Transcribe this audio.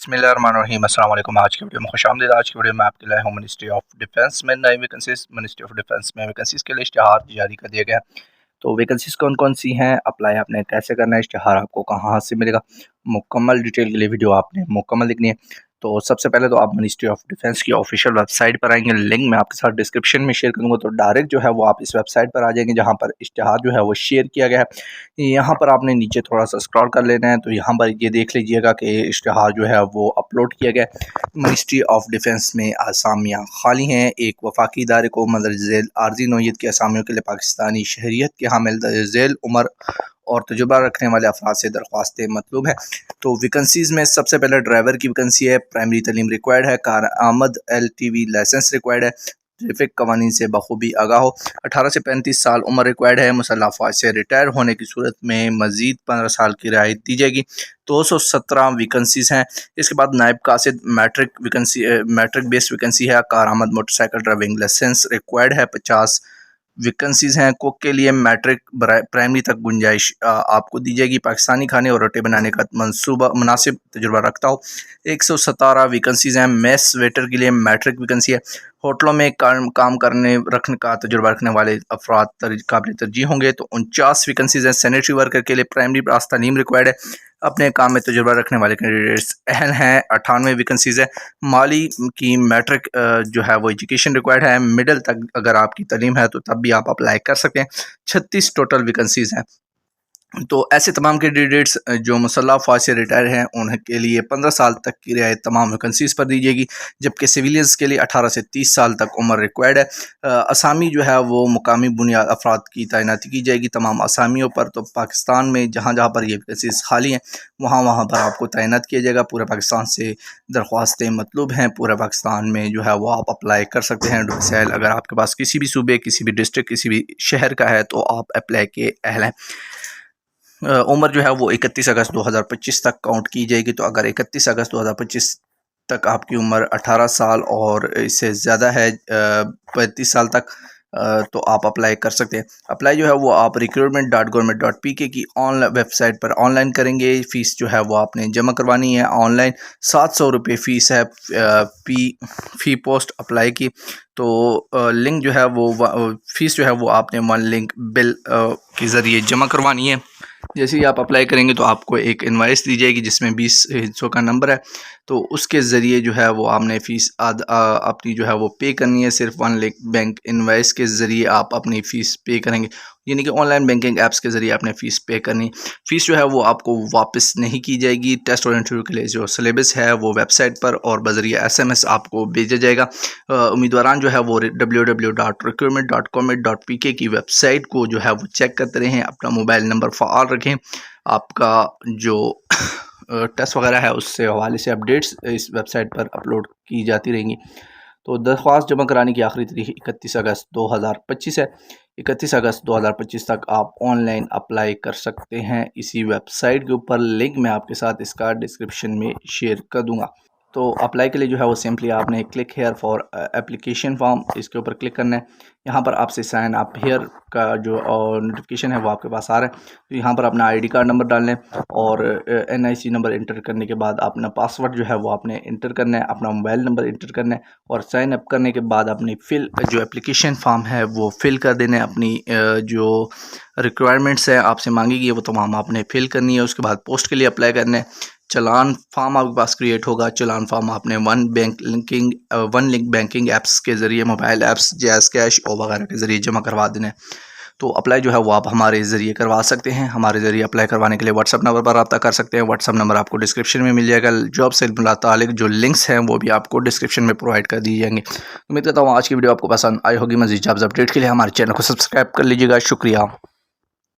बिस्मिल्लाहिर्रहमानिर्रहीम। अस्सलाम वालेकुम। आज की वीडियो में खुशामदीद। आज की वीडियो में आपके लाया हूँ मिनिस्ट्री ऑफ डिफेंस में नई वैकेंसीज। मिनिस्ट्री ऑफ डिफेंस में वैकेंसीज के लिए इश्तिहार जारी कर दिया गया है। तो वैकेंसीज कौन कौन सी हैं, अप्लाई आपने कैसे करना है, इश्तिहार आपको कहाँ से मिलेगा, मुकम्मल डिटेल के लिए वीडियो आपने मुकम्मल देखनी है। तो सबसे पहले तो आप मिनिस्ट्री ऑफ डिफेंस की ऑफिशियल वेबसाइट पर आएंगे, लिंक मैं आपके साथ डिस्क्रिप्शन में शेयर करूंगा। तो डायरेक्ट जो है वो आप इस वेबसाइट पर आ जाएंगे जहां पर इश्तिहार जो है वो शेयर किया गया है। यहाँ पर आपने नीचे थोड़ा सा स्क्रॉल कर लेना है, तो यहाँ पर ये देख लीजिएगा कि इश्तिहार जो है वो अपलोड किया गया है। मिनिस्ट्री ऑफ डिफेंस में असामियाँ खाली हैं। एक वफाकी इदारे को मंदरज झेल आर्जी नौयत की असामियों के लिए पाकिस्तानी शहरियत के हामिल झेल उम्र और तजुर्बा रखने वाले अफराद से दरख्वास्तें मतलूब है। तो वैकेंसीज में सबसे पहले ड्राइवर की वैकेंसी है। प्राइमरी तालीम रिक्वायर्ड है। कार आमद LTV लाइसेंस रिक्वायर्ड है। ट्रैफिक कवानीन से बखूबी आगाह हो। 18 से 35 साल उम्र रिक्वायर्ड है। मुसल्लह फ़ौज से रिटायर होने की सूरत में मजीद 15 साल की रियायत दी जाएगी। 217 वैकेंसीज हैं। इसके बाद नायब कासिद matric vacancy, matric based vacancy है। कार आमद मोटरसाइकिल ड्राइविंग लाइसेंस रिक्वायर्ड है। 50 वैकेंसीज हैं। कुक के लिए मैट्रिक प्राइमरी तक गुंजाइश आपको दी जाएगी। पाकिस्तानी खाने और रोटी बनाने का मंसूबा मुनासिब तजुर्बा रखता हो। 117 वैकेंसीज हैं। मेस वेटर के लिए मैट्रिक वैकेंसी है। होटलों में काम करने रखने का तजुर्बा रखने वाले अफराद काबिल तरजीह होंगे। तो 49 वैकेंसीज हैं। सैनिटरी वर्कर के लिए प्राइमरी पास तालीम रिक्वायर्ड है। अपने काम में तजुर्बा रखने वाले कैंडिडेट्स अहल हैं। 98 वैकेंसीज है। माली की मैट्रिक जो है वो एजुकेशन रिक्वायर्ड है। मिडिल तक अगर आपकी तालीम है तो तब भी आप अप्लाई कर सकते हैं। 36 टोटल वैकेंसीज हैं। तो ऐसे तमाम कैंडिडेट्स जो मुसल्लह फ़ौज से रिटायर हैं उनके लिए 15 साल तक की रियायत तमाम वैकेंसीज पर दी जाएगी। जबकि सिविलियंस के लिए 18 से 30 साल तक उम्र रिक्वायर्ड है। असामी जो है वो मुकामी बुनियाद अफराद की तैनाती की जाएगी तमाम असामियों पर। तो पाकिस्तान में जहाँ जहाँ पर ये वैकेंसीज खाली हैं वहाँ पर आपको तैनात किया जाएगा। पूरे पाकिस्तान से दरख्वास्तें मतलूब हैं। पूरे पाकिस्तान में जो है वो आप अप्लाई कर सकते हैं। डोमिसाइल अगर आपके पास किसी भी सूबे, किसी भी डिस्ट्रिक्ट, किसी भी शहर का है तो आप अप्लाई के अहल हैं। उम्र जो है वो 31 अगस्त 2025 तक काउंट की जाएगी। तो अगर 31 अगस्त 2025 तक आपकी उम्र 18 साल और इससे ज़्यादा है 35 साल तक, तो आप अप्लाई कर सकते हैं। अप्लाई जो है वो आप recruitment.government.pk की ऑनलाइन वेबसाइट पर ऑनलाइन करेंगे। फ़ीस जो है वो आपने जमा करवानी है ऑनलाइन। 700 रुपये फ़ीस है फ़ी पोस्ट अप्लाई की। तो लिंक जो है वो फ़ीस जो है वो आपने वन लिंक बिल के ज़रिए जमा करवानी है। जैसे ही आप अप्लाई करेंगे तो आपको एक इनवाइस दी जाएगी जिसमें 20 हिस्सों का नंबर है। तो उसके ज़रिए जो है वो आपने फ़ीस अपनी जो है वो पे करनी है। सिर्फ वन लिंक बैंक इनवाइस के ज़रिए आप अपनी फ़ीस पे करेंगे, यानी कि ऑनलाइन बैंकिंग ऐप्स के ज़रिए आपने फ़ीस पे करनी। फ़ीस जो है वो आपको वापस नहीं की जाएगी। टेस्ट और इंटरव्यू के लिए जो सिलेबस है वो वेबसाइट पर और बज़रिया SMS आपको भेजा जाएगा। उम्मीदवारान जो है वो www.recruitment.government.pk की वेबसाइट को जो है वो चेक करते रहें। अपना मोबाइल नंबर फ़ाल रखें। आपका जो टेस्ट वगैरह है उससे हवाले से अपडेट्स इस वेबसाइट पर अपलोड की जाती रहेंगी। तो दरख्वास्त जमा कराने की आखिरी तारीख 31 अगस्त 2025 है। 31 अगस्त 2025 तक आप ऑनलाइन अप्लाई कर सकते हैं इसी वेबसाइट के ऊपर। लिंक मैं आपके साथ इसका डिस्क्रिप्शन में शेयर कर दूंगा। तो अप्लाई के लिए जो है वो सिंपली आपने click here for application form, इसके ऊपर क्लिक करना है। यहाँ पर आपसे साइन अप हेयर का जो नोटिफिकेशन है वो आपके पास आ रहा है। तो यहाँ पर अपना ID कार्ड नंबर डालना है और NIC नंबर इंटर करने के बाद अपना पासवर्ड जो है वो आपने इंटर करना है। अपना मोबाइल नंबर इंटर करना है और साइन अप करने के बाद अपनी जो एप्लीकेशन फॉर्म है वो फिल कर देना है। अपनी जो रिक्वायरमेंट्स है आपसे मांगेगी वो तमाम आपने फिल करनी है। उसके बाद पोस्ट के लिए अप्लाई करना है। चलान फार्म आपके पास क्रिएट होगा। चलान फार्म आपने वन लिंक बैंकिंग ऐप्स के ज़रिए, मोबाइल ऐप्स, जैज़ कैश और वगैरह के ज़रिए जमा करवा देना है। तो अप्लाई जो है वो आप हमारे ज़रिए करवा सकते हैं। हमारे ज़रिए अप्लाई करवाने के लिए व्हाट्सअप नंबर पर रब्ता कर सकते हैं। व्हाट्सअप नंबर आपको डिस्क्रिप्शन में मिल जाएगा। जॉब से मुतालिक जो लिंक्स हैं वो भी आपको डिस्क्रिप्शन में प्रोवाइड कर दिए जाएंगे। उम्मीद करता हूँ आज की वीडियो आपको पसंद आई होगी। मज़ीद जॉब्स अपडेट के लिए हमारे चैनल को सब्सक्राइब कर लीजिएगा। शुक्रिया।